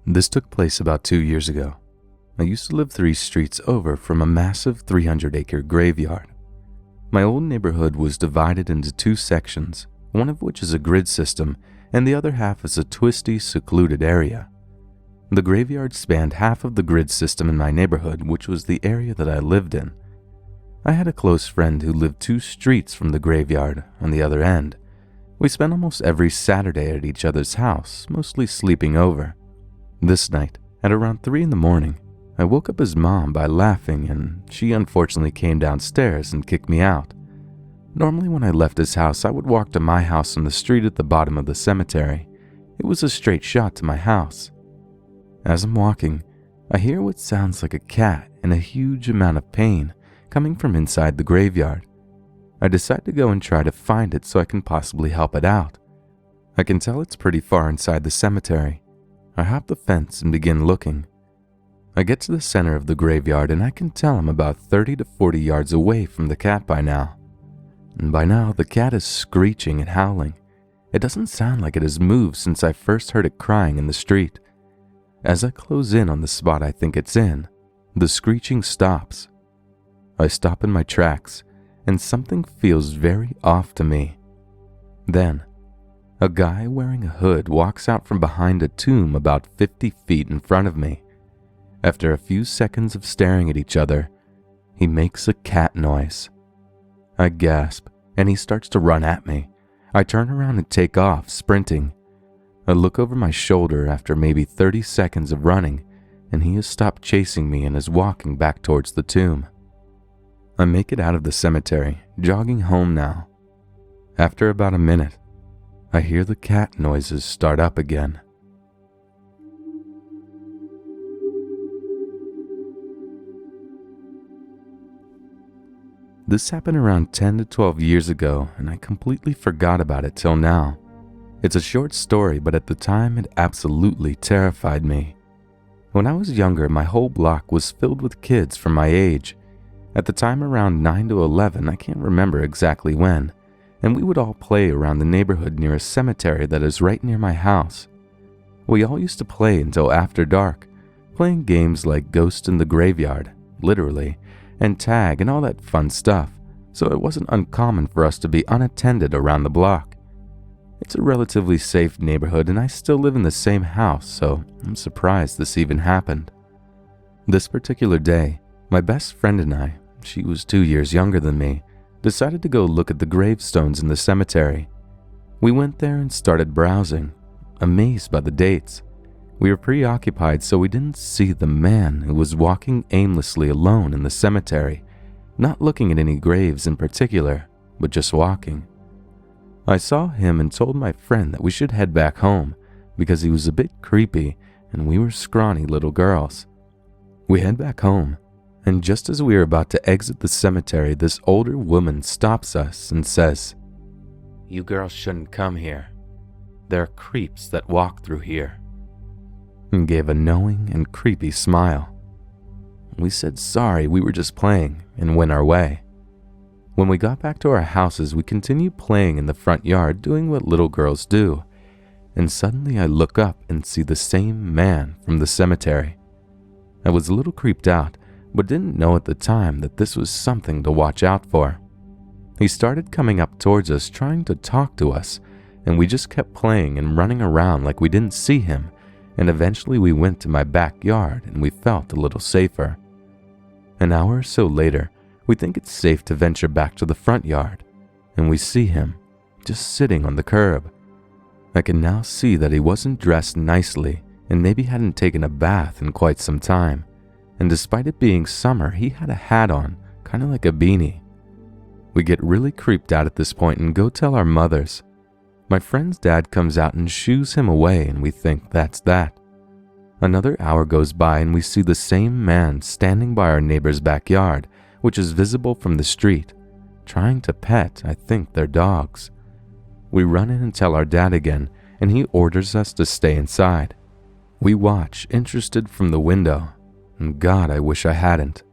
This took place about 2 years ago. I used to live 3 streets over from a massive 300-acre graveyard. My old neighborhood was divided into 2 sections, one of which is a grid system and the other half is a twisty, secluded area. The graveyard spanned half of the grid system in my neighborhood, which was the area that I lived in. I had a close friend who lived 2 streets from the graveyard on the other end. We spent almost every Saturday at each other's house, mostly sleeping over. This night, at around 3 in the morning, I woke up his mom by laughing and she unfortunately came downstairs and kicked me out. Normally when I left his house, I would walk to my house on the street at the bottom of the cemetery. It was a straight shot to my house. As I'm walking, I hear what sounds like a cat in a huge amount of pain coming from inside the graveyard. I decide to go and try to find it so I can possibly help it out. I can tell it's pretty far inside the cemetery. I hop the fence and begin looking. I get to the center of the graveyard and I can tell I'm about 30 to 40 yards away from the cat by now. And by now, the cat is screeching and howling. It doesn't sound like it has moved since I first heard it crying in the street. As I close in on the spot I think it's in, the screeching stops. I stop in my tracks, and something feels very off to me. Then, a guy wearing a hood walks out from behind a tomb about 50 feet in front of me. After a few seconds of staring at each other, he makes a cat noise. I gasp, and he starts to run at me. I turn around and take off, sprinting. I look over my shoulder after maybe 30 seconds of running, and he has stopped chasing me and is walking back towards the tomb. I make it out of the cemetery, jogging home now. After about a minute, I hear the cat noises start up again. This happened around 10 to 12 years ago, and I completely forgot about it till now. It's a short story, but at the time it absolutely terrified me. When I was younger, my whole block was filled with kids from my age. At the time around 9 to 11, I can't remember exactly when, and we would all play around the neighborhood near a cemetery that is right near my house. We all used to play until after dark, playing games like Ghost in the Graveyard, literally, and tag and all that fun stuff, so it wasn't uncommon for us to be unattended around the block. It's a relatively safe neighborhood and I still live in the same house, so I'm surprised this even happened. This particular day, my best friend and I, she was 2 years younger than me, decided to go look at the gravestones in the cemetery. We went there and started browsing, amazed by the dates. We were preoccupied, so we didn't see the man who was walking aimlessly alone in the cemetery, not looking at any graves in particular, but just walking. I saw him and told my friend that we should head back home because he was a bit creepy and we were scrawny little girls. We head back home, and just as we are about to exit the cemetery, this older woman stops us and says, "You girls shouldn't come here. There are creeps that walk through here," and gave a knowing and creepy smile. We said sorry, we were just playing, and went our way. When we got back to our houses, we continued playing in the front yard, doing what little girls do, and suddenly I look up and see the same man from the cemetery. I was a little creeped out, but didn't know at the time that this was something to watch out for. He started coming up towards us, trying to talk to us, and we just kept playing and running around like we didn't see him, and eventually we went to my backyard and we felt a little safer. An hour or so later, we think it's safe to venture back to the front yard, and we see him just sitting on the curb. I can now see that he wasn't dressed nicely and maybe hadn't taken a bath in quite some time, and despite it being summer, he had a hat on, kind of like a beanie. We get really creeped out at this point and go tell our mothers. My friend's dad comes out and shoos him away, and we think that's that. Another hour goes by and we see the same man standing by our neighbor's backyard, which is visible from the street, trying to pet, I think, their dogs. We run in and tell our dad again, and he orders us to stay inside. We watch, interested from the window, and God, I wish I hadn't.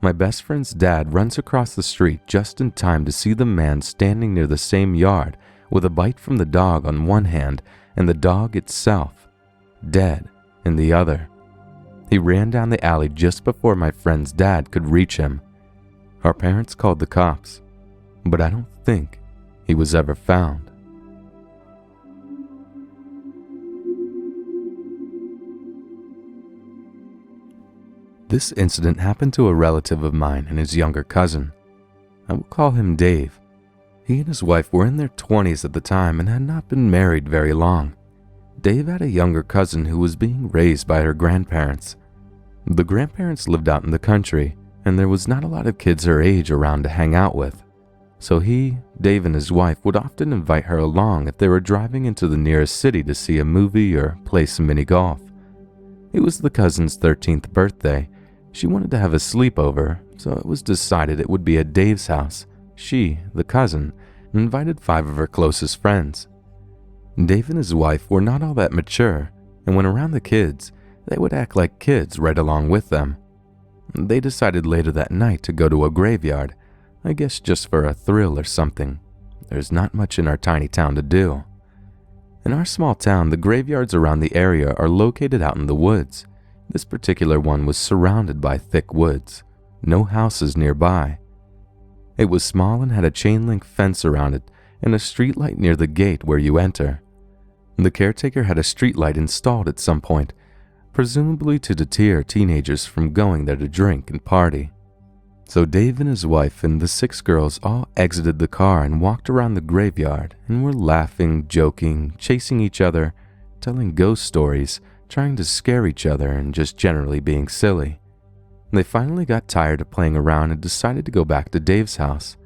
My best friend's dad runs across the street just in time to see the man standing near the same yard with a bite from the dog on one hand and the dog itself, dead, in the other. He ran down the alley just before my friend's dad could reach him. Our parents called the cops, but I don't think he was ever found. This incident happened to a relative of mine and his younger cousin. I will call him Dave. He and his wife were in their 20s at the time and had not been married very long. Dave had a younger cousin who was being raised by her grandparents. The grandparents lived out in the country, and there was not a lot of kids her age around to hang out with. So Dave and his wife would often invite her along if they were driving into the nearest city to see a movie or play some mini golf. It was the cousin's 13th birthday. She wanted to have a sleepover, so it was decided it would be at Dave's house. She, the cousin, invited 5 of her closest friends. Dave and his wife were not all that mature, and when around the kids, they would act like kids right along with them. They decided later that night to go to a graveyard, I guess just for a thrill or something. There's not much in our tiny town to do. In our small town, the graveyards around the area are located out in the woods. This particular one was surrounded by thick woods, no houses nearby. It was small and had a chain-link fence around it and a streetlight near the gate where you enter. The caretaker had a streetlight installed at some point, presumably to deter teenagers from going there to drink and party. So Dave and his wife and the 6 girls all exited the car and walked around the graveyard and were laughing, joking, chasing each other, telling ghost stories, trying to scare each other, and just generally being silly. They finally got tired of playing around and decided to go back to Dave's house.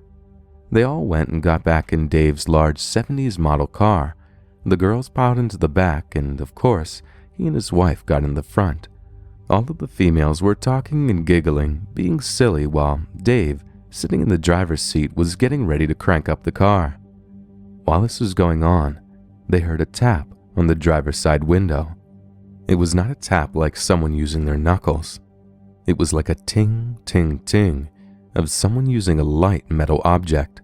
They all went and got back in Dave's large 70s model car. The girls piled into the back, and of course, he and his wife got in the front. All of the females were talking and giggling, being silly, while Dave, sitting in the driver's seat, was getting ready to crank up the car. While this was going on, they heard a tap on the driver's side window. It was not a tap like someone using their knuckles. It was like a ting, ting, ting of someone using a light metal object.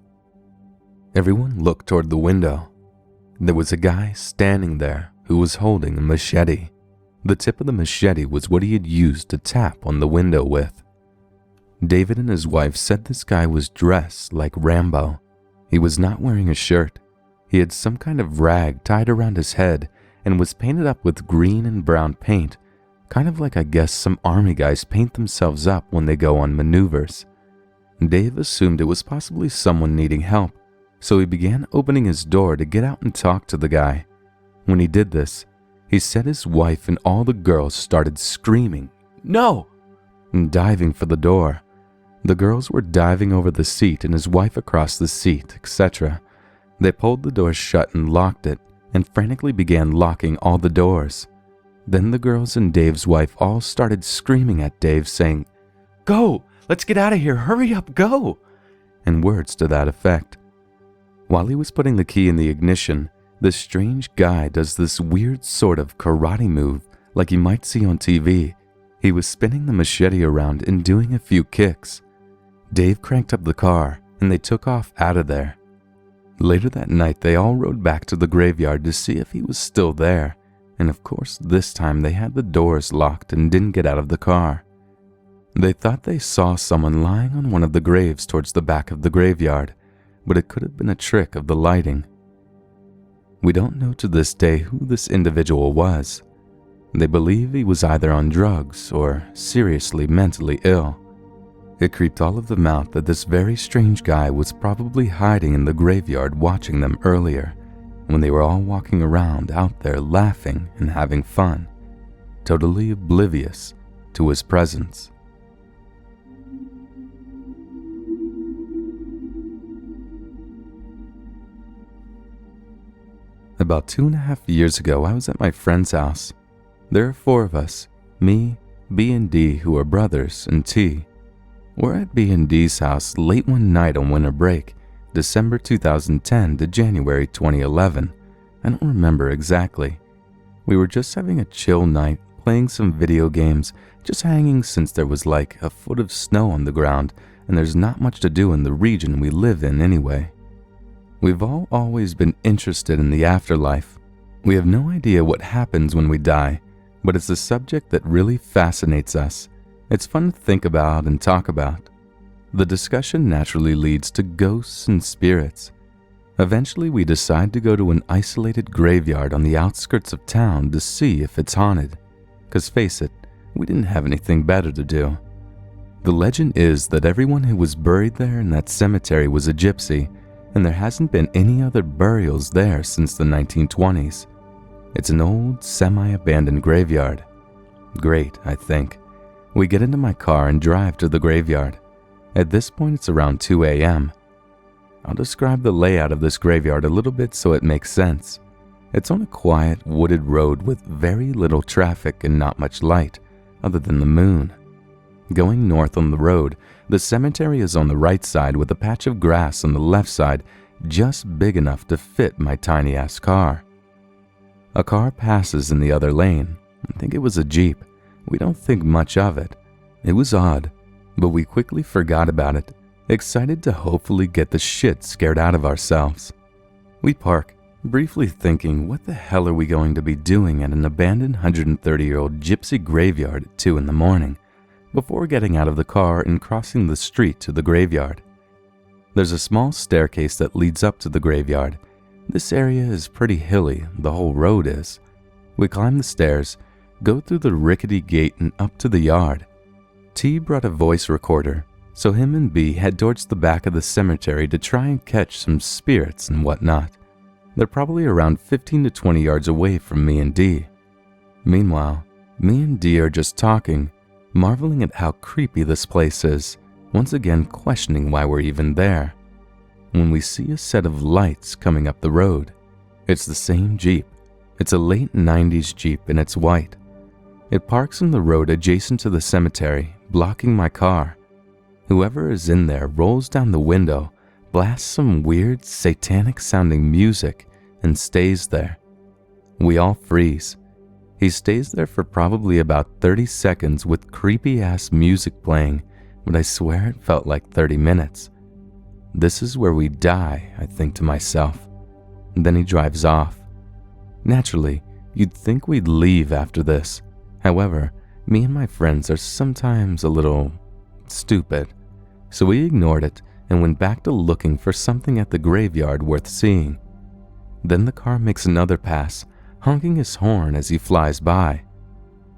Everyone looked toward the window. There was a guy standing there who was holding a machete. The tip of the machete was what he had used to tap on the window with. David and his wife said this guy was dressed like Rambo. He was not wearing a shirt. He had some kind of rag tied around his head and was painted up with green and brown paint, kind of like I guess some army guys paint themselves up when they go on maneuvers. Dave assumed it was possibly someone needing help, so he began opening his door to get out and talk to the guy. When he did this, he said his wife and all the girls started screaming, "No!" and diving for the door. The girls were diving over the seat and his wife across the seat, etc. They pulled the door shut and locked it, and frantically began locking all the doors. Then the girls and Dave's wife all started screaming at Dave, saying, "Go! Let's get out of here! Hurry up, go!" and words to that effect. While he was putting the key in the ignition, this strange guy does this weird sort of karate move like you might see on TV. He was spinning the machete around and doing a few kicks. Dave cranked up the car and they took off out of there. Later that night, they all rode back to the graveyard to see if he was still there, and of course this time they had the doors locked and didn't get out of the car. They thought they saw someone lying on one of the graves towards the back of the graveyard, but it could have been a trick of the lighting. We don't know to this day who this individual was. They believe he was either on drugs or seriously mentally ill. It creeped all of them out that this very strange guy was probably hiding in the graveyard watching them earlier, when they were all walking around out there laughing and having fun, totally oblivious to his presence. About 2.5 years ago, I was at my friend's house. There are 4 of us, me, B and D, who are brothers, and T. We're at B and D's house late one night on winter break, December 2010 to January 2011. I don't remember exactly. We were just having a chill night, playing some video games, just hanging since there was like a foot of snow on the ground and there's not much to do in the region we live in anyway. We've all always been interested in the afterlife. We have no idea what happens when we die, but it's a subject that really fascinates us. It's fun to think about and talk about. The discussion naturally leads to ghosts and spirits. Eventually, we decide to go to an isolated graveyard on the outskirts of town to see if it's haunted. 'Cause face it, we didn't have anything better to do. The legend is that everyone who was buried there in that cemetery was a gypsy, and there hasn't been any other burials there since the 1920s. It's an old, semi-abandoned graveyard. Great, I think. We get into my car and drive to the graveyard. At this point, it's around 2 a.m. I'll describe the layout of this graveyard a little bit so it makes sense. It's on a quiet, wooded road with very little traffic and not much light, other than the moon. Going north on the road, the cemetery is on the right side with a patch of grass on the left side just big enough to fit my tiny-ass car. A car passes in the other lane. I think it was a Jeep. We don't think much of it. It was odd, but we quickly forgot about it, excited to hopefully get the shit scared out of ourselves. We park, briefly thinking, what the hell are we going to be doing at an abandoned 130-year-old gypsy graveyard at 2 in the morning, before getting out of the car and crossing the street to the graveyard. There's a small staircase that leads up to the graveyard. This area is pretty hilly, the whole road is. We climb the stairs, go through the rickety gate and up to the yard. T brought a voice recorder, so him and B head towards the back of the cemetery to try and catch some spirits and whatnot. They're probably around 15 to 20 yards away from me and D. Meanwhile, me and D are just talking, marveling at how creepy this place is, once again questioning why we're even there. When we see a set of lights coming up the road, it's the same Jeep. It's a late 90s Jeep and it's white. It parks in the road adjacent to the cemetery, blocking my car. Whoever is in there rolls down the window, blasts some weird, satanic-sounding music, and stays there. We all freeze. He stays there for probably about 30 seconds with creepy-ass music playing, but I swear it felt like 30 minutes. This is where we die, I think to myself. And then he drives off. Naturally, you'd think we'd leave after this. However, me and my friends are sometimes a little stupid, so we ignored it and went back to looking for something at the graveyard worth seeing. Then the car makes another pass, honking his horn as he flies by.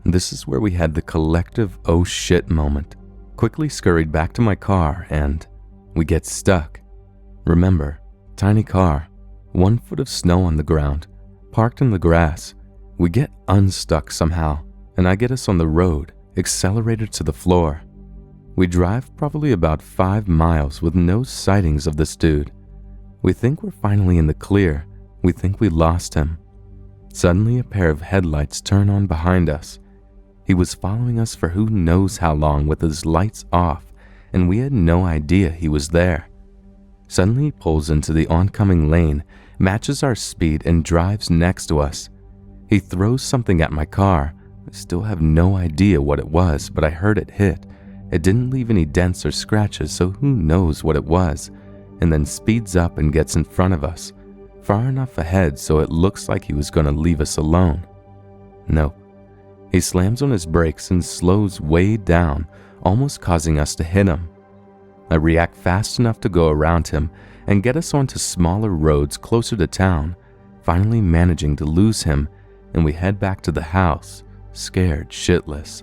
This is where we had the collective oh shit moment. Quickly scurried back to my car and we get stuck. Remember, tiny car, 1 foot of snow on the ground, parked in the grass. We get unstuck somehow, and I get us on the road, accelerated to the floor. We drive probably about 5 miles with no sightings of this dude. We think we're finally in the clear. We think we lost him. Suddenly, a pair of headlights turn on behind us. He was following us for who knows how long with his lights off, and we had no idea he was there. Suddenly, he pulls into the oncoming lane, matches our speed, and drives next to us. He throws something at my car. I still have no idea what it was, but I heard it hit. It didn't leave any dents or scratches, so who knows what it was, and then speeds up and gets in front of us, far enough ahead so it looks like he was going to leave us alone. Nope. He slams on his brakes and slows way down, almost causing us to hit him. I react fast enough to go around him and get us onto smaller roads closer to town, finally managing to lose him, and we head back to the house, scared shitless.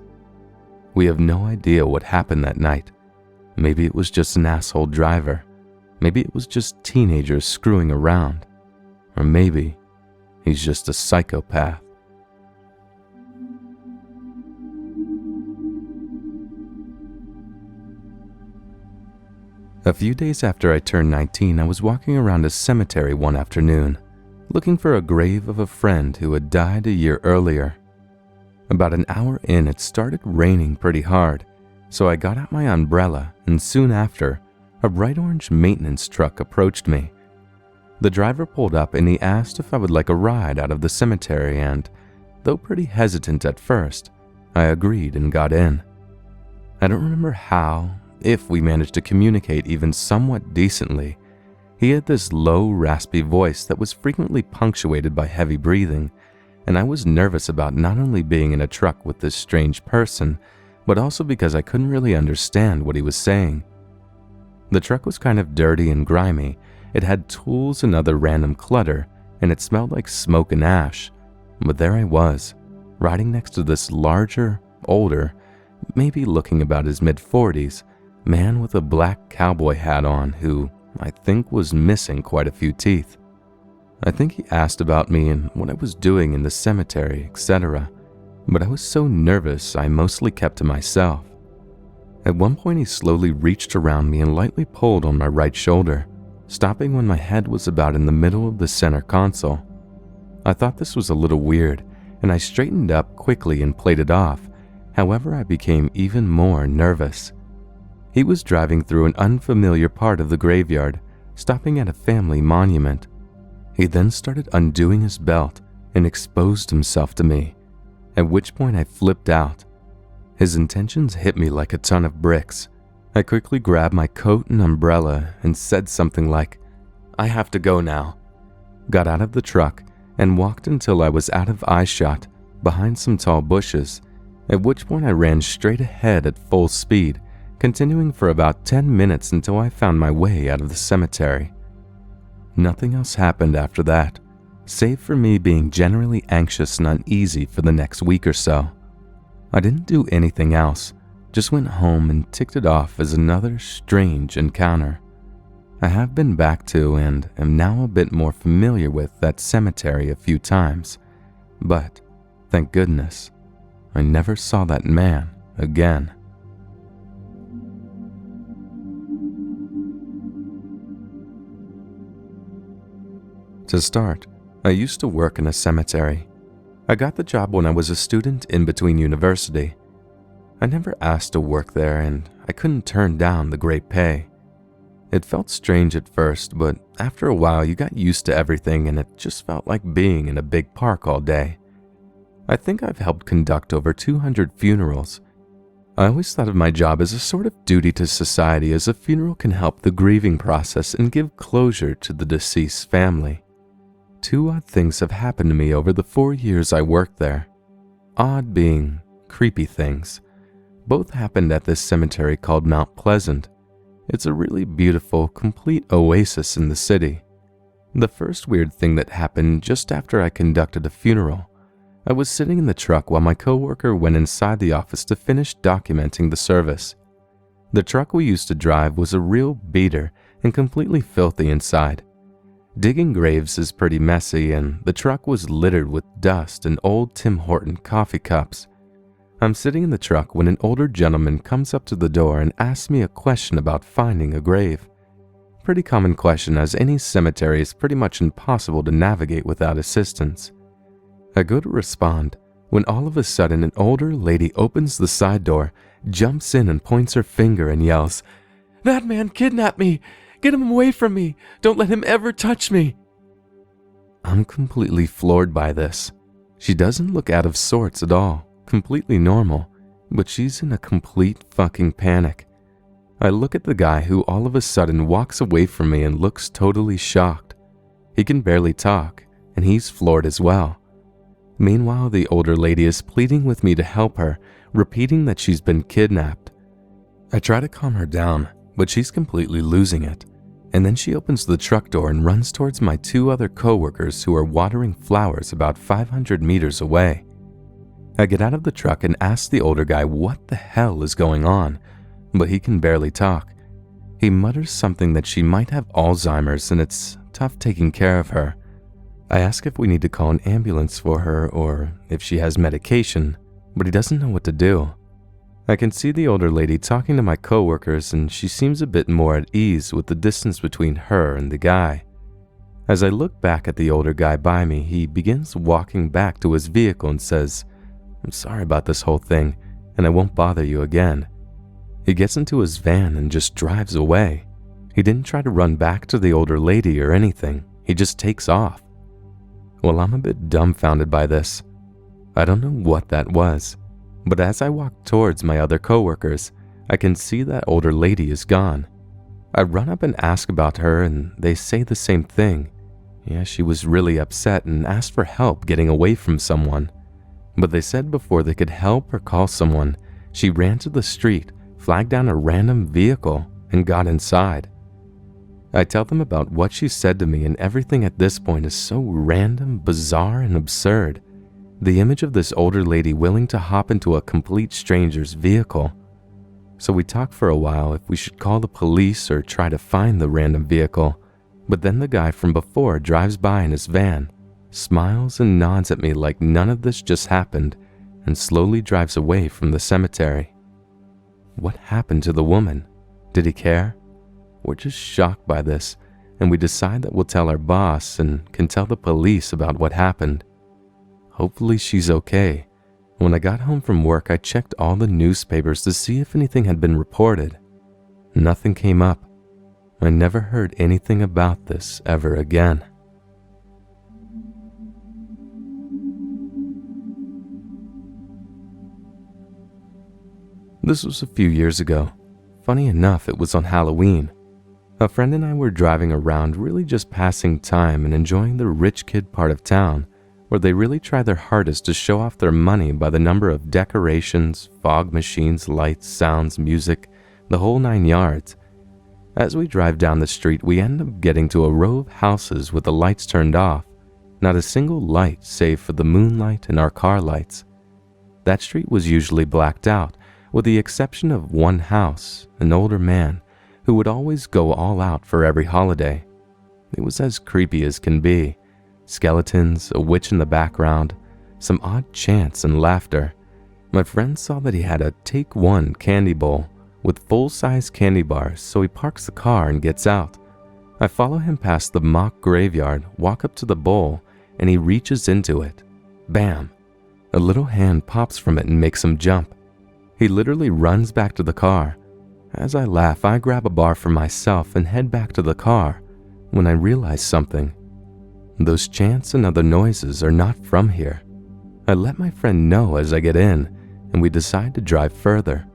We have no idea what happened that night. Maybe it was just an asshole driver. Maybe it was just teenagers screwing around. Or maybe he's just a psychopath. A few days after I turned 19, I was walking around a cemetery one afternoon, looking for a grave of a friend who had died a year earlier. About an hour in, it started raining pretty hard, so I got out my umbrella, and soon after, a bright orange maintenance truck approached me. The driver pulled up and he asked if I would like a ride out of the cemetery, and, though pretty hesitant at first, I agreed and got in. I don't remember how, if we managed to communicate even somewhat decently. He had this low, raspy voice that was frequently punctuated by heavy breathing, and I was nervous about not only being in a truck with this strange person, but also because I couldn't really understand what he was saying. The truck was kind of dirty and grimy. It had tools and other random clutter, and it smelled like smoke and ash. But there I was, riding next to this larger, older, maybe looking about his mid-40s, man with a black cowboy hat on who I think was missing quite a few teeth. I think he asked about me and what I was doing in the cemetery, etc., but I was so nervous I mostly kept to myself. At one point he slowly reached around me and lightly pulled on my right shoulder, stopping when my head was about in the middle of the center console. I thought this was a little weird, and I straightened up quickly and played it off. However, I became even more nervous. He was driving through an unfamiliar part of the graveyard, stopping at a family monument. He then started undoing his belt and exposed himself to me, at which point I flipped out. His intentions hit me like a ton of bricks. I quickly grabbed my coat and umbrella and said something like, "I have to go now," got out of the truck and walked until I was out of eyeshot behind some tall bushes, at which point I ran straight ahead at full speed, continuing for about 10 minutes until I found my way out of the cemetery. Nothing else happened after that, save for me being generally anxious and uneasy for the next week or so. I didn't do anything else, just went home and ticked it off as another strange encounter. I have been back to and am now a bit more familiar with that cemetery a few times, but thank goodness, I never saw that man again. To start, I used to work in a cemetery. I got the job when I was a student in between university. I never asked to work there and I couldn't turn down the great pay. It felt strange at first, but after a while you got used to everything and it just felt like being in a big park all day. I think I've helped conduct over 200 funerals. I always thought of my job as a sort of duty to society, as a funeral can help the grieving process and give closure to the deceased's family. Two odd things have happened to me over the 4 years I worked there. Odd being creepy things. Both happened at this cemetery called Mount Pleasant. It's a really beautiful, complete oasis in the city. The first weird thing that happened just after I conducted a funeral. I was sitting in the truck while my coworker went inside the office to finish documenting the service. The truck we used to drive was a real beater and completely filthy inside. Digging graves is pretty messy, and the truck was littered with dust and old Tim Horton coffee cups. I'm sitting in the truck when an older gentleman comes up to the door and asks me a question about finding a grave. Pretty common question, as any cemetery is pretty much impossible to navigate without assistance. I go to respond when all of a sudden an older lady opens the side door, jumps in and points her finger and yells, "That man kidnapped me! Get him away from me! Don't let him ever touch me!" I'm completely floored by this. She doesn't look out of sorts at all, completely normal, but she's in a complete fucking panic. I look at the guy who all of a sudden walks away from me and looks totally shocked. He can barely talk, and he's floored as well. Meanwhile, the older lady is pleading with me to help her, repeating that she's been kidnapped. I try to calm her down, but she's completely losing it. And then she opens the truck door and runs towards my two other coworkers who are watering flowers about 500 meters away. I get out of the truck and ask the older guy what the hell is going on, but he can barely talk. He mutters something that she might have Alzheimer's and it's tough taking care of her. I ask if we need to call an ambulance for her or if she has medication, but he doesn't know what to do. I can see the older lady talking to my coworkers and she seems a bit more at ease with the distance between her and the guy. As I look back at the older guy by me, he begins walking back to his vehicle and says, "I'm sorry about this whole thing, and I won't bother you again." He gets into his van and just drives away. He didn't try to run back to the older lady or anything. He just takes off. Well, I'm a bit dumbfounded by this. I don't know what that was, but as I walk towards my other coworkers, I can see that older lady is gone. I run up and ask about her and they say the same thing. Yeah, she was really upset and asked for help getting away from someone. But they said before they could help or call someone, she ran to the street, flagged down a random vehicle, and got inside. I tell them about what she said to me, and everything at this point is so random, bizarre, and absurd. The image of this older lady willing to hop into a complete stranger's vehicle. So we talk for a while if we should call the police or try to find the random vehicle, but then the guy from before drives by in his van, smiles and nods at me like none of this just happened, and slowly drives away from the cemetery. What happened to the woman? Did he care? We're just shocked by this, and we decide that we'll tell our boss and can tell the police about what happened. Hopefully she's okay. When I got home from work, I checked all the newspapers to see if anything had been reported. Nothing came up. I never heard anything about this ever again. This was a few years ago. Funny enough, it was on Halloween. A friend and I were driving around, really just passing time and enjoying the rich kid part of town, where they really try their hardest to show off their money by the number of decorations, fog machines, lights, sounds, music, the whole 9 yards. As we drive down the street, we end up getting to a row of houses with the lights turned off, not a single light save for the moonlight and our car lights. That street was usually blacked out, with the exception of one house, an older man, who would always go all out for every holiday. It was as creepy as can be. Skeletons, a witch in the background, some odd chants and laughter. My friend saw that he had a Take One candy bowl with full-size candy bars, so he parks the car and gets out. I follow him past the mock graveyard, walk up to the bowl, and he reaches into it. Bam! A little hand pops from it and makes him jump. He literally runs back to the car. As I laugh, I grab a bar for myself and head back to the car when I realize something. Those chants and other noises are not from here. I let my friend know as I get in, and we decide to drive further.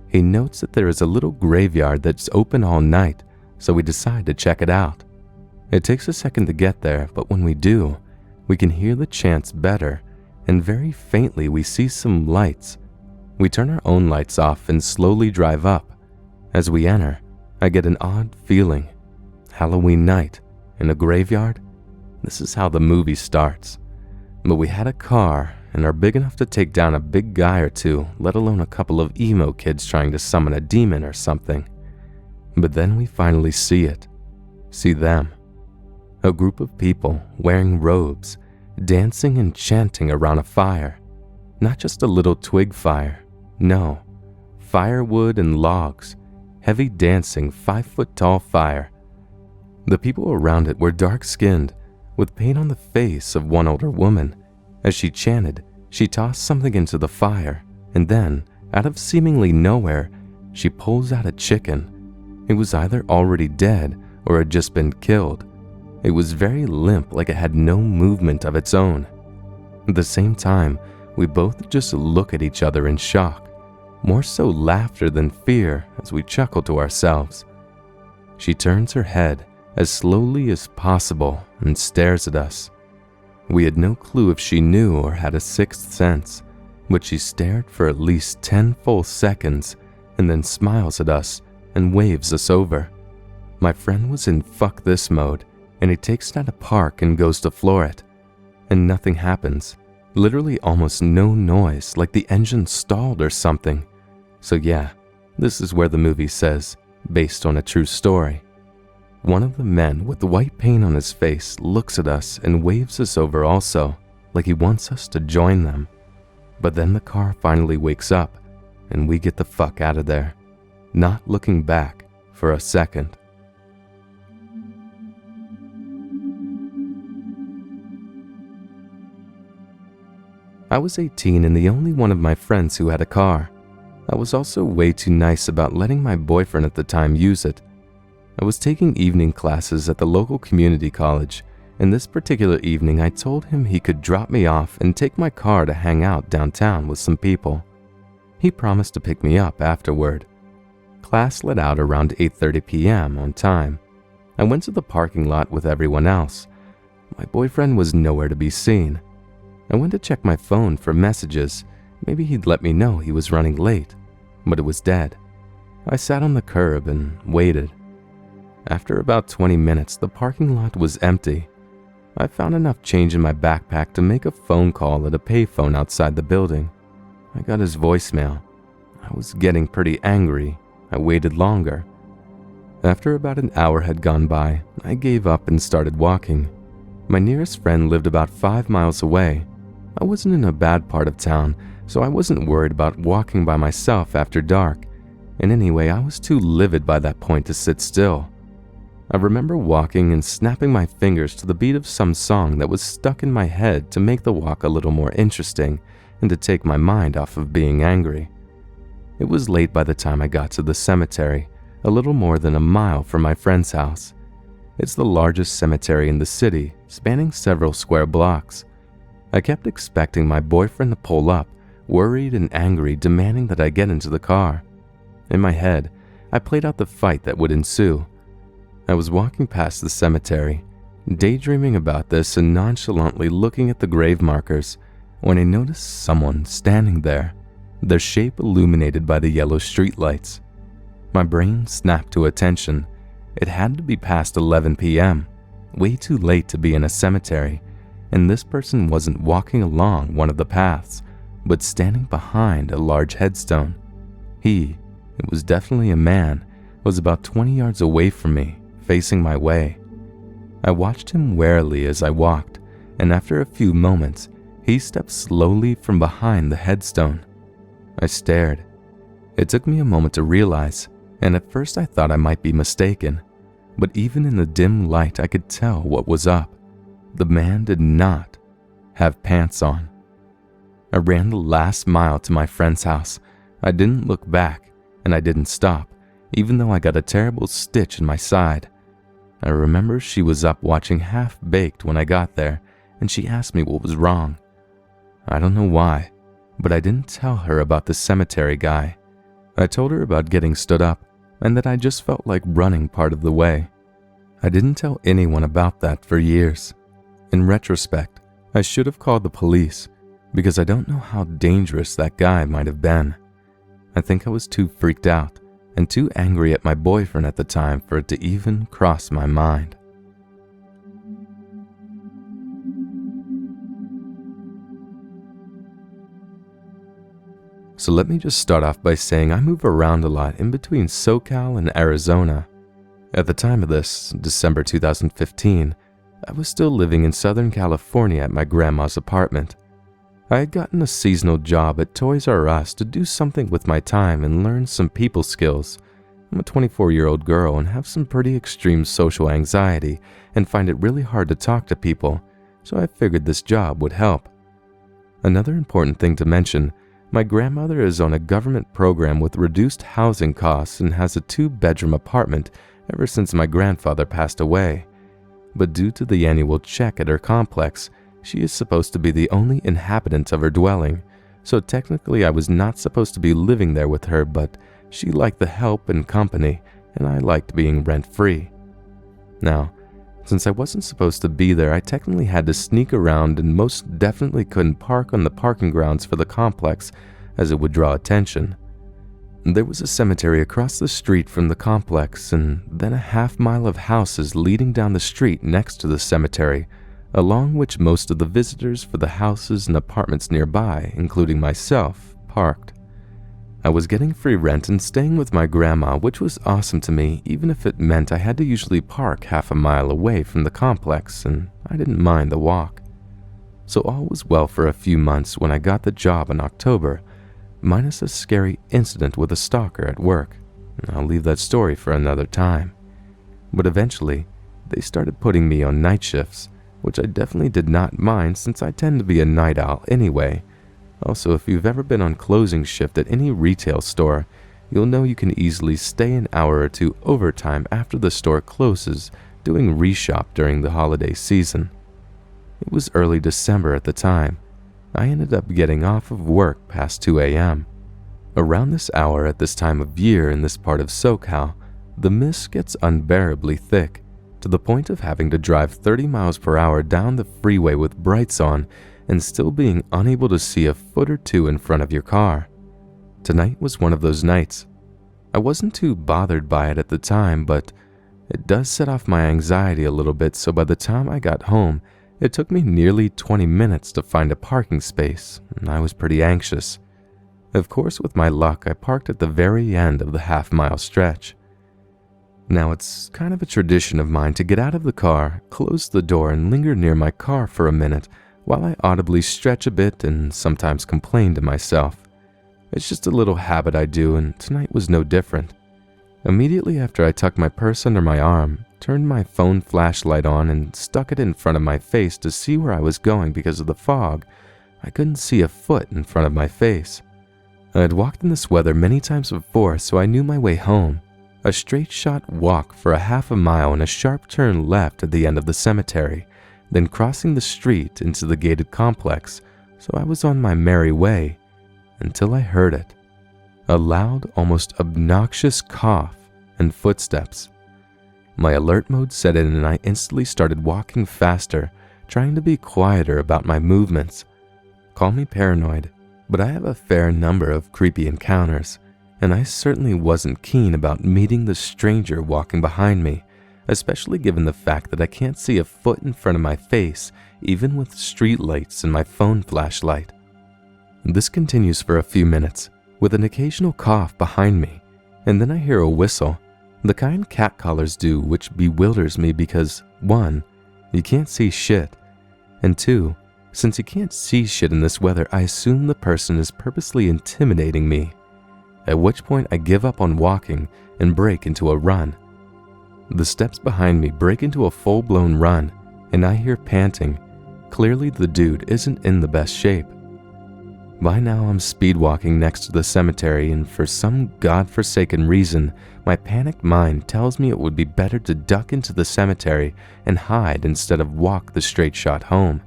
He notes that there is a little graveyard that's open all night, so we decide to check it out. It takes a second to get there, but when we do, we can hear the chants better, and very faintly we see some lights. We turn our own lights off and slowly drive up. As we enter, I get an odd feeling. Halloween night, in a graveyard? This is how the movie starts. But we had a car and are big enough to take down a big guy or two, let alone a couple of emo kids trying to summon a demon or something. But then we finally see it. See them. A group of people wearing robes, dancing and chanting around a fire. Not just a little twig fire. No. Firewood and logs. Heavy dancing, 5-foot-tall fire. The people around it were dark-skinned, with paint on the face of one older woman. As she chanted, she tossed something into the fire, and then, out of seemingly nowhere, she pulls out a chicken. It was either already dead or had just been killed. It was very limp, like it had no movement of its own. At the same time, we both just look at each other in shock, more so laughter than fear as we chuckle to ourselves. She turns her head as slowly as possible and stares at us. We had no clue if she knew or had a sixth sense, but she stared for at least 10 full seconds and then smiles at us and waves us over. My friend was in fuck this mode, and he takes it out of park and goes to floor it. And nothing happens. Literally almost no noise, like the engine stalled or something. So yeah, this is where the movie says, based on a true story. One of the men with the white paint on his face looks at us and waves us over also, like he wants us to join them. But then the car finally wakes up, and we get the fuck out of there, not looking back for a second. I was 18 and the only one of my friends who had a car. I was also way too nice about letting my boyfriend at the time use it. I was taking evening classes at the local community college, and this particular evening I told him he could drop me off and take my car to hang out downtown with some people. He promised to pick me up afterward. Class let out around 8:30 p.m. on time. I went to the parking lot with everyone else, My boyfriend was nowhere to be seen. I went to check my phone for messages. Maybe he'd let me know he was running late, but it was dead. I sat on the curb and waited. After about 20 minutes, the parking lot was empty. I found enough change in my backpack to make a phone call at a payphone outside the building. I got his voicemail. I was getting pretty angry. I waited longer. After about an hour had gone by, I gave up and started walking. My nearest friend lived about 5 miles away. I wasn't in a bad part of town, so I wasn't worried about walking by myself after dark. And anyway, I was too livid by that point to sit still. I remember walking and snapping my fingers to the beat of some song that was stuck in my head to make the walk a little more interesting and to take my mind off of being angry. It was late by the time I got to the cemetery, a little more than a mile from my friend's house. It's the largest cemetery in the city, spanning several square blocks. I kept expecting my boyfriend to pull up, worried and angry, demanding that I get into the car. In my head, I played out the fight that would ensue. I was walking past the cemetery, daydreaming about this and nonchalantly looking at the grave markers, when I noticed someone standing there, their shape illuminated by the yellow streetlights. My brain snapped to attention. It had to be past 11 p.m., way too late to be in a cemetery, and this person wasn't walking along one of the paths, but standing behind a large headstone. He, it was definitely a man, was about 20 yards away from me, facing my way. I watched him warily as I walked, and after a few moments, he stepped slowly from behind the headstone. I stared. It took me a moment to realize, and at first I thought I might be mistaken, but even in the dim light I could tell what was up. The man did not have pants on. I ran the last mile to my friend's house. I didn't look back, and I didn't stop, even though I got a terrible stitch in my side. I remember she was up watching Half-Baked when I got there, and she asked me what was wrong. I don't know why, but I didn't tell her about the cemetery guy. I told her about getting stood up, and that I just felt like running part of the way. I didn't tell anyone about that for years. In retrospect, I should have called the police, because I don't know how dangerous that guy might have been. I think I was too freaked out and too angry at my boyfriend at the time for it to even cross my mind. So let me just start off by saying I move around a lot in between SoCal and Arizona. At the time of this, December 2015, I was still living in Southern California at my grandma's apartment. I had gotten a seasonal job at Toys R Us to do something with my time and learn some people skills. I'm a 24-year-old girl and have some pretty extreme social anxiety and find it really hard to talk to people, so I figured this job would help. Another important thing to mention, my grandmother is on a government program with reduced housing costs and has a 2-bedroom apartment ever since my grandfather passed away. But due to the annual check at her complex, she is supposed to be the only inhabitant of her dwelling, so technically I was not supposed to be living there with her, but she liked the help and company, and I liked being rent-free. Now, since I wasn't supposed to be there, I technically had to sneak around and most definitely couldn't park on the parking grounds for the complex, as it would draw attention. There was a cemetery across the street from the complex, and then a half-mile of houses leading down the street next to the cemetery, along which most of the visitors for the houses and apartments nearby, including myself, parked. I was getting free rent and staying with my grandma, which was awesome to me, even if it meant I had to usually park half a mile away from the complex, and I didn't mind the walk. So all was well for a few months when I got the job in October, minus a scary incident with a stalker at work. I'll leave that story for another time. But eventually, they started putting me on night shifts, which I definitely did not mind since I tend to be a night owl anyway. Also, if you've ever been on closing shift at any retail store, you'll know you can easily stay an hour or two overtime after the store closes, doing reshop during the holiday season. It was early December at the time. I ended up getting off of work past 2 a.m. Around this hour at this time of year in this part of SoCal, the mist gets unbearably thick, to the point of having to drive 30 miles per hour down the freeway with brights on and still being unable to see a foot or two in front of your car. Tonight was one of those nights. I wasn't too bothered by it at the time, but it does set off my anxiety a little bit, so by the time I got home, it took me nearly 20 minutes to find a parking space, and I was pretty anxious. Of course, with my luck, I parked at the very end of the half-mile stretch. Now, it's kind of a tradition of mine to get out of the car, close the door, and linger near my car for a minute while I audibly stretch a bit and sometimes complain to myself. It's just a little habit I do, and tonight was no different. Immediately after I tucked my purse under my arm, turned my phone flashlight on and stuck it in front of my face to see where I was going because of the fog, I couldn't see a foot in front of my face. I had walked in this weather many times before, so I knew my way home. A straight shot walk for a half a mile and a sharp turn left at the end of the cemetery, then crossing the street into the gated complex, so I was on my merry way until I heard it. A loud, almost obnoxious cough and footsteps. My alert mode set in and I instantly started walking faster, trying to be quieter about my movements. Call me paranoid, but I have a fair number of creepy encounters, and I certainly wasn't keen about meeting the stranger walking behind me, especially given the fact that I can't see a foot in front of my face, even with street lights and my phone flashlight. This continues for a few minutes, with an occasional cough behind me, and then I hear a whistle, the kind cat callers do, which bewilders me because 1, you can't see shit, and 2, since you can't see shit in this weather, I assume the person is purposely intimidating me, at which point I give up on walking and break into a run. The steps behind me break into a full-blown run, and I hear panting. Clearly the dude isn't in the best shape. By now I'm speed-walking next to the cemetery, and for some godforsaken reason, my panicked mind tells me it would be better to duck into the cemetery and hide instead of walk the straight shot home.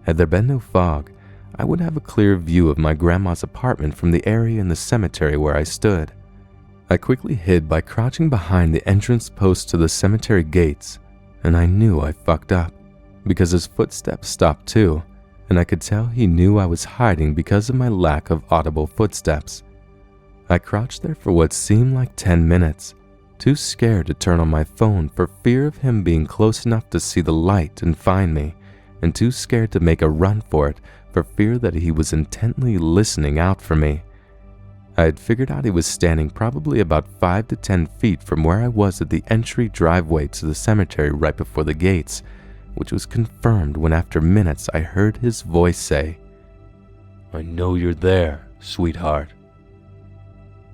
Had there been no fog, I would have a clear view of my grandma's apartment from the area in the cemetery where I stood. I quickly hid by crouching behind the entrance post to the cemetery gates, and I knew I fucked up, because his footsteps stopped too, and I could tell he knew I was hiding because of my lack of audible footsteps. I crouched there for what seemed like 10 minutes, too scared to turn on my phone for fear of him being close enough to see the light and find me, and too scared to make a run for it for fear that he was intently listening out for me. I had figured out he was standing probably about 5 to 10 feet from where I was at the entry driveway to the cemetery right before the gates, which was confirmed when after minutes I heard his voice say, "I know you're there, sweetheart."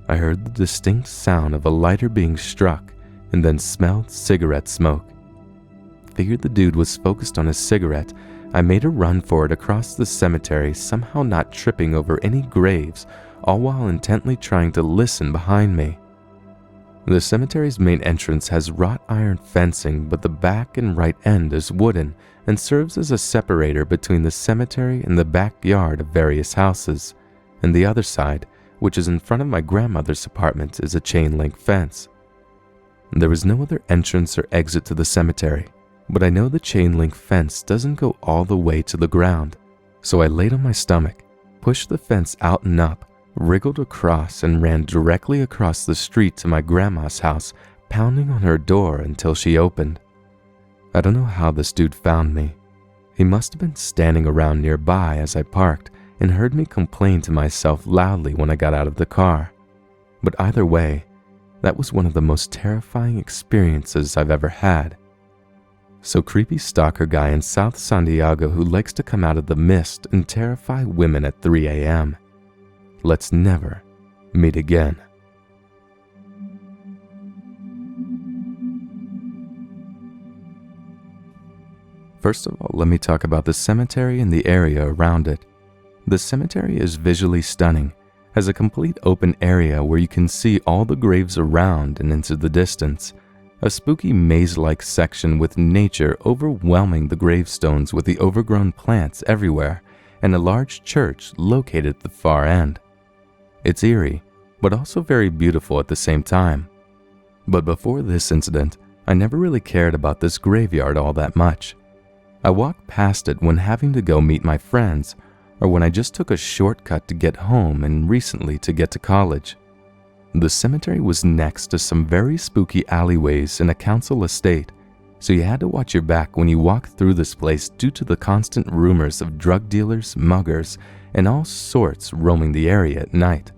I heard the distinct sound of a lighter being struck and then smelled cigarette smoke. Figured the dude was focused on his cigarette. I made a run for it across the cemetery, somehow not tripping over any graves, all while intently trying to listen behind me. The cemetery's main entrance has wrought iron fencing, but the back and right end is wooden and serves as a separator between the cemetery and the backyard of various houses, and the other side, which is in front of my grandmother's apartment, is a chain-link fence. There is no other entrance or exit to the cemetery, but I know the chain-link fence doesn't go all the way to the ground, so I laid on my stomach, pushed the fence out and up, wriggled across, and ran directly across the street to my grandma's house, pounding on her door until she opened. I don't know how this dude found me. He must have been standing around nearby as I parked and heard me complain to myself loudly when I got out of the car. But either way, that was one of the most terrifying experiences I've ever had. So creepy stalker guy in South San Diego who likes to come out of the mist and terrify women at 3 a.m. Let's never meet again. First of all, let me talk about the cemetery and the area around it. The cemetery is visually stunning, has a complete open area where you can see all the graves around and into the distance, a spooky maze-like section with nature overwhelming the gravestones with the overgrown plants everywhere, and a large church located at the far end. It's eerie, but also very beautiful at the same time. But before this incident, I never really cared about this graveyard all that much. I walked past it when having to go meet my friends, or when I just took a shortcut to get home and recently to get to college. The cemetery was next to some very spooky alleyways in a council estate, so you had to watch your back when you walked through this place due to the constant rumors of drug dealers, muggers, and all sorts roaming the area at night.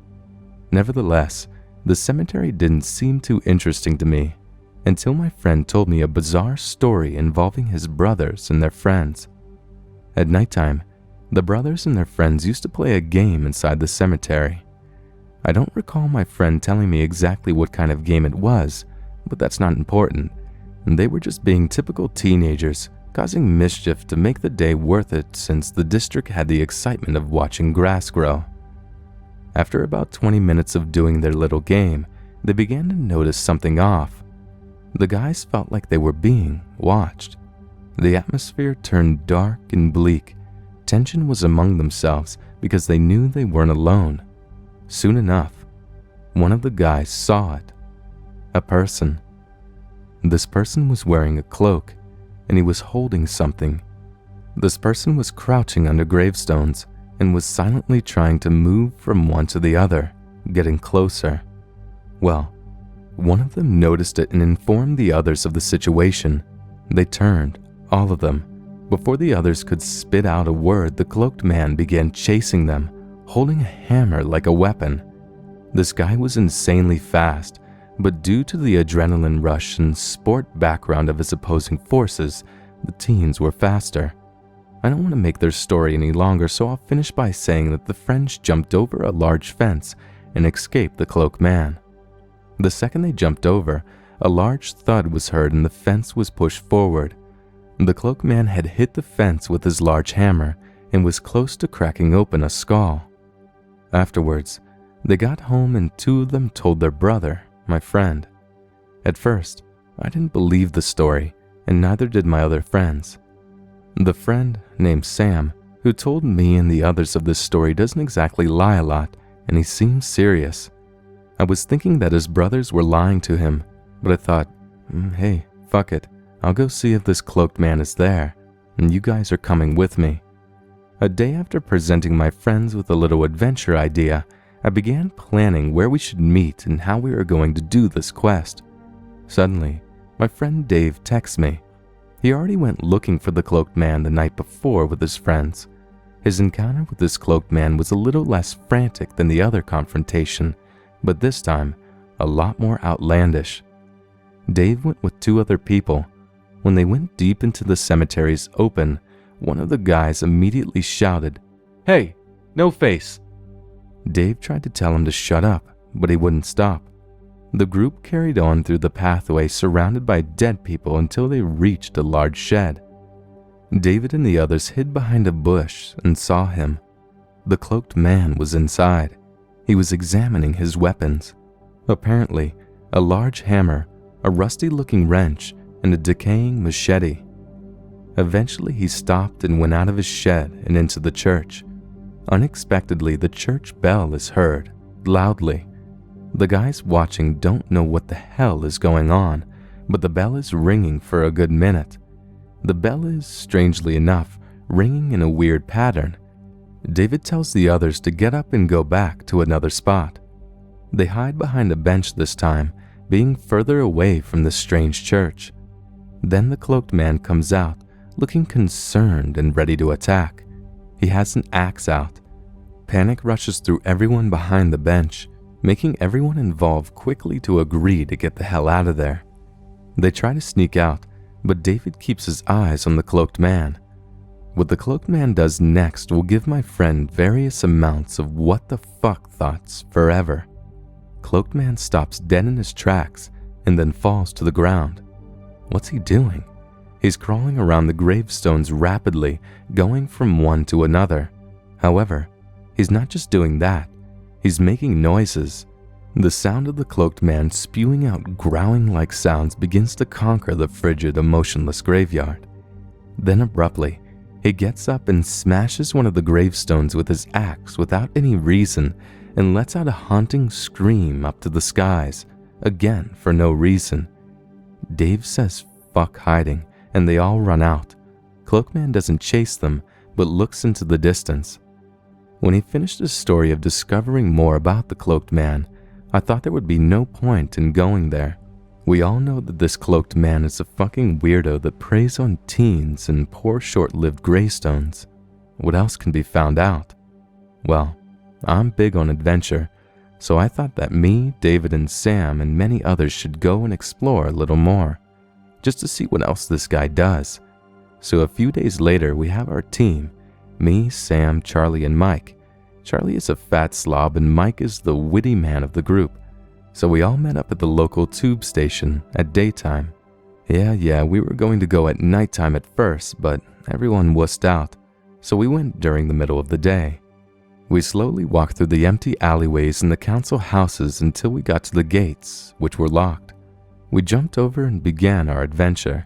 Nevertheless, the cemetery didn't seem too interesting to me until my friend told me a bizarre story involving his brothers and their friends. At nighttime, the brothers and their friends used to play a game inside the cemetery. I don't recall my friend telling me exactly what kind of game it was, but that's not important. They were just being typical teenagers, causing mischief to make the day worth it since the district had the excitement of watching grass grow. After about 20 minutes of doing their little game, they began to notice something off. The guys felt like they were being watched. The atmosphere turned dark and bleak. Tension was among themselves because they knew they weren't alone. Soon enough, one of the guys saw it. A person. This person was wearing a cloak, and he was holding something. This person was crouching under gravestones and was silently trying to move from one to the other, getting closer. Well, one of them noticed it and informed the others of the situation. They turned, all of them. Before the others could spit out a word, the cloaked man began chasing them, holding a hammer like a weapon. This guy was insanely fast, but due to the adrenaline rush and sport background of his opposing forces, the teens were faster. I don't want to make their story any longer, so I'll finish by saying that the friends jumped over a large fence and escaped the cloaked man. The second they jumped over, a large thud was heard and the fence was pushed forward. The cloaked man had hit the fence with his large hammer and was close to cracking open a skull. Afterwards, they got home and two of them told their brother, my friend. At first, I didn't believe the story, and neither did my other friends. The friend, named Sam, who told me and the others of this story doesn't exactly lie a lot, and he seems serious. I was thinking that his brothers were lying to him, but I thought, hey, fuck it. I'll go see if this cloaked man is there, and you guys are coming with me. A day after presenting my friends with a little adventure idea, I began planning where we should meet and how we were going to do this quest. Suddenly, my friend Dave texts me. He already went looking for the cloaked man the night before with his friends. His encounter with this cloaked man was a little less frantic than the other confrontation, but this time, a lot more outlandish. Dave went with two other people. When they went deep into the cemetery's open, one of the guys immediately shouted, "Hey, no face!" Dave tried to tell him to shut up, but he wouldn't stop. The group carried on through the pathway surrounded by dead people until they reached a large shed. David and the others hid behind a bush and saw him. The cloaked man was inside. He was examining his weapons. Apparently, a large hammer, a rusty-looking wrench, and a decaying machete. Eventually, he stopped and went out of his shed and into the church. Unexpectedly, the church bell is heard, loudly. The guys watching don't know what the hell is going on, but the bell is ringing for a good minute. The bell is, strangely enough, ringing in a weird pattern. David tells the others to get up and go back to another spot. They hide behind a bench this time, being further away from the strange church. Then the cloaked man comes out, looking concerned and ready to attack. He has an axe out. Panic rushes through everyone behind the bench, making everyone involved quickly to agree to get the hell out of there. They try to sneak out, but David keeps his eyes on the cloaked man. What the cloaked man does next will give my friend various amounts of what the fuck thoughts forever. Cloaked man stops dead in his tracks and then falls to the ground. What's he doing? He's crawling around the gravestones rapidly, going from one to another. However, he's not just doing that. He's making noises. The sound of the cloaked man spewing out growling-like sounds begins to conquer the frigid, emotionless graveyard. Then abruptly, he gets up and smashes one of the gravestones with his axe without any reason and lets out a haunting scream up to the skies, again for no reason. Dave says fuck hiding, and they all run out. Cloakman doesn't chase them, but looks into the distance. When he finished his story of discovering more about the cloaked man, I thought there would be no point in going there. We all know that this cloaked man is a fucking weirdo that preys on teens and poor short-lived gravestones. What else can be found out? Well, I'm big on adventure, so I thought that me, David, and Sam and many others should go and explore a little more, just to see what else this guy does. So a few days later, we have our team, me, Sam, Charlie, and Mike. Charlie is a fat slob and Mike is the witty man of the group. So we all met up at the local tube station at daytime. Yeah, we were going to go at nighttime at first, but everyone wussed out, so we went during the middle of the day. We slowly walked through the empty alleyways and the council houses until we got to the gates, which were locked. We jumped over and began our adventure.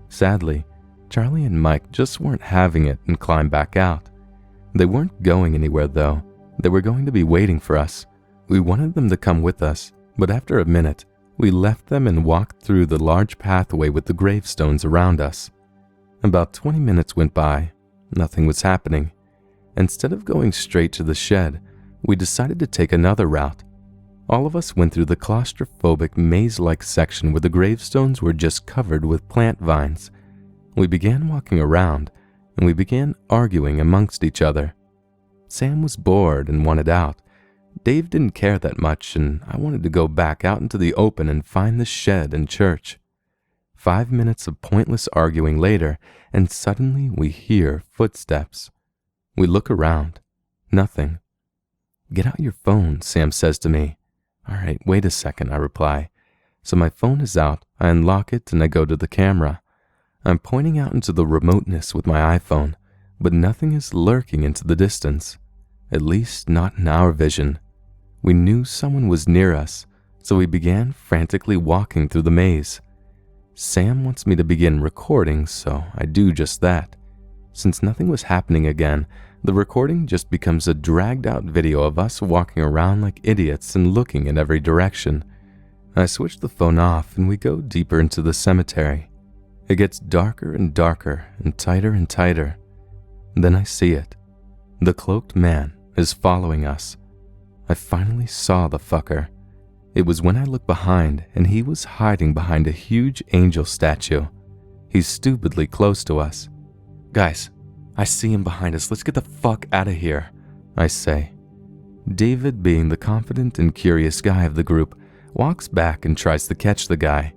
Sadly, Charlie and Mike just weren't having it and climbed back out. They weren't going anywhere though. They were going to be waiting for us. We wanted them to come with us, but after a minute, we left them and walked through the large pathway with the gravestones around us. About 20 minutes went by. Nothing was happening. Instead of going straight to the shed, we decided to take another route. All of us went through the claustrophobic maze-like section where the gravestones were just covered with plant vines. We began walking around, and we began arguing amongst each other. Sam was bored and wanted out. Dave didn't care that much, and I wanted to go back out into the open and find the shed and church. 5 minutes of pointless arguing later, and suddenly we hear footsteps. We look around. Nothing. "Get out your phone," Sam says to me. "All right, wait a second," I reply. So my phone is out, I unlock it, and I go to the camera. I'm pointing out into the remoteness with my iPhone, but nothing is lurking into the distance. At least not in our vision. We knew someone was near us, so we began frantically walking through the maze. Sam wants me to begin recording, so I do just that. Since nothing was happening again, the recording just becomes a dragged-out video of us walking around like idiots and looking in every direction. I switch the phone off and we go deeper into the cemetery. It gets darker and darker and tighter. Then I see it. The cloaked man is following us. I finally saw the fucker. It was when I looked behind and he was hiding behind a huge angel statue. He's stupidly close to us. "Guys, I see him behind us. Let's get the fuck out of here," I say. David, being the confident and curious guy of the group, walks back and tries to catch the guy.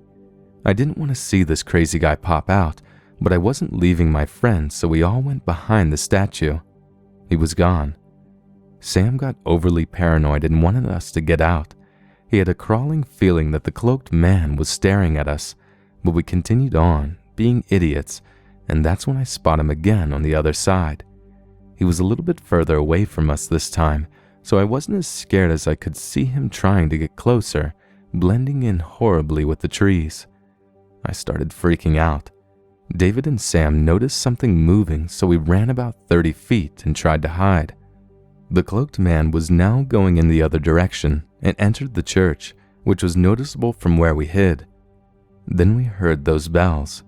I didn't want to see this crazy guy pop out, but I wasn't leaving my friends, so we all went behind the statue. He was gone. Sam got overly paranoid and wanted us to get out. He had a crawling feeling that the cloaked man was staring at us, but we continued on, being idiots, and that's when I spot him again on the other side. He was a little bit further away from us this time, so I wasn't as scared as I could see him trying to get closer, blending in horribly with the trees. I started freaking out. David and Sam noticed something moving, so we ran about 30 feet and tried to hide. The cloaked man was now going in the other direction and entered the church, which was noticeable from where we hid. Then we heard those bells.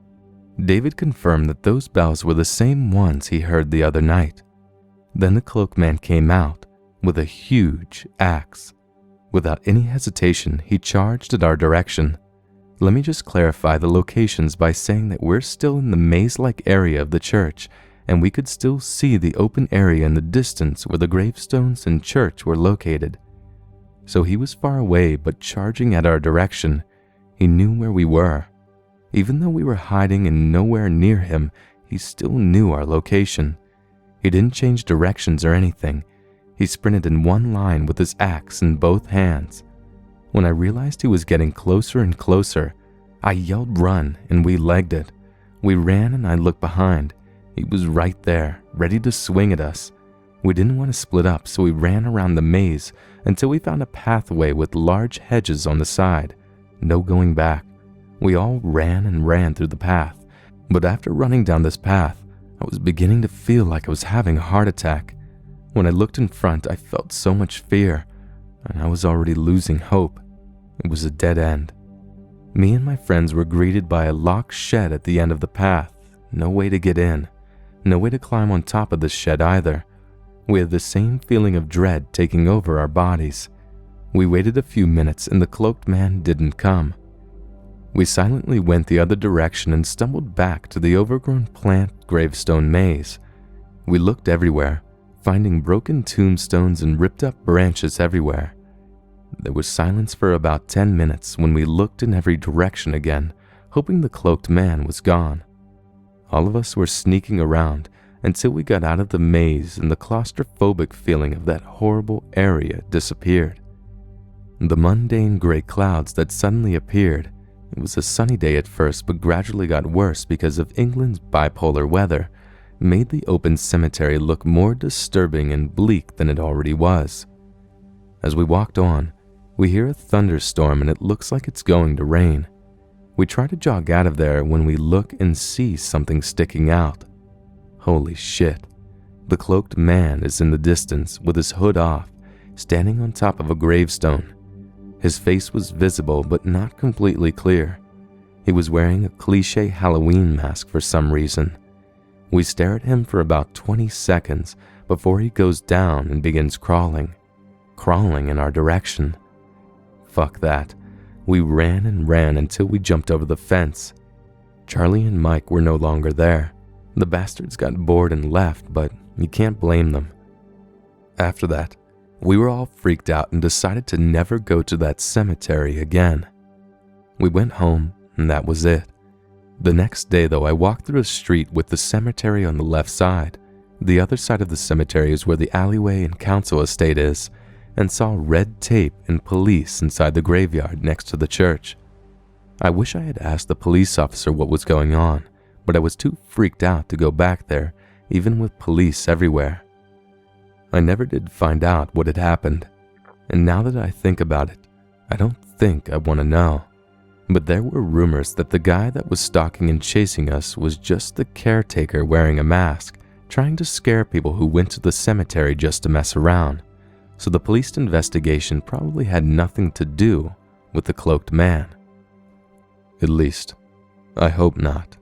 David confirmed that those bells were the same ones he heard the other night. Then the cloaked man came out with a huge axe. Without any hesitation, he charged at our direction. Let me just clarify the locations by saying that we're still in the maze-like area of the church, and we could still see the open area in the distance where the gravestones and church were located. So he was far away, but charging at our direction. He knew where we were. Even though we were hiding and nowhere near him, he still knew our location. He didn't change directions or anything. He sprinted in one line with his axe in both hands. When I realized he was getting closer and closer, I yelled run and we legged it. We ran and I looked behind. He was right there, ready to swing at us. We didn't want to split up, so we ran around the maze until we found a pathway with large hedges on the side. No going back. We all ran and ran through the path, but after running down this path, I was beginning to feel like I was having a heart attack. When I looked in front, I felt so much fear, and I was already losing hope. It was a dead end. Me and my friends were greeted by a locked shed at the end of the path. No way to get in. No way to climb on top of the shed either. We had the same feeling of dread taking over our bodies. We waited a few minutes and the cloaked man didn't come. We silently went the other direction and stumbled back to the overgrown plant gravestone maze. We looked everywhere, finding broken tombstones and ripped up branches everywhere. There was silence for about 10 minutes when we looked in every direction again, hoping the cloaked man was gone. All of us were sneaking around until we got out of the maze and the claustrophobic feeling of that horrible area disappeared. The mundane gray clouds that suddenly appeared, it was a sunny day at first but gradually got worse because of England's bipolar weather, made the open cemetery look more disturbing and bleak than it already was. As we walked on, we hear a thunderstorm and it looks like it's going to rain. We try to jog out of there when we look and see something sticking out. Holy shit. The cloaked man is in the distance with his hood off, standing on top of a gravestone. His face was visible but not completely clear. He was wearing a cliché Halloween mask for some reason. We stare at him for about 20 seconds before he goes down and begins crawling in our direction. Fuck that. We ran and ran until we jumped over the fence. Charlie and Mike were no longer there. The bastards got bored and left, but you can't blame them. After that, we were all freaked out and decided to never go to that cemetery again. We went home and that was it. The next day though, I walked through a street with the cemetery on the left side. The other side of the cemetery is where the alleyway and council estate is, and saw red tape and police inside the graveyard next to the church. I wish I had asked the police officer what was going on, but I was too freaked out to go back there, even with police everywhere. I never did find out what had happened, and now that I think about it, I don't think I want to know. But there were rumors that the guy that was stalking and chasing us was just the caretaker wearing a mask, trying to scare people who went to the cemetery just to mess around. So the police investigation probably had nothing to do with the cloaked man. At least, I hope not.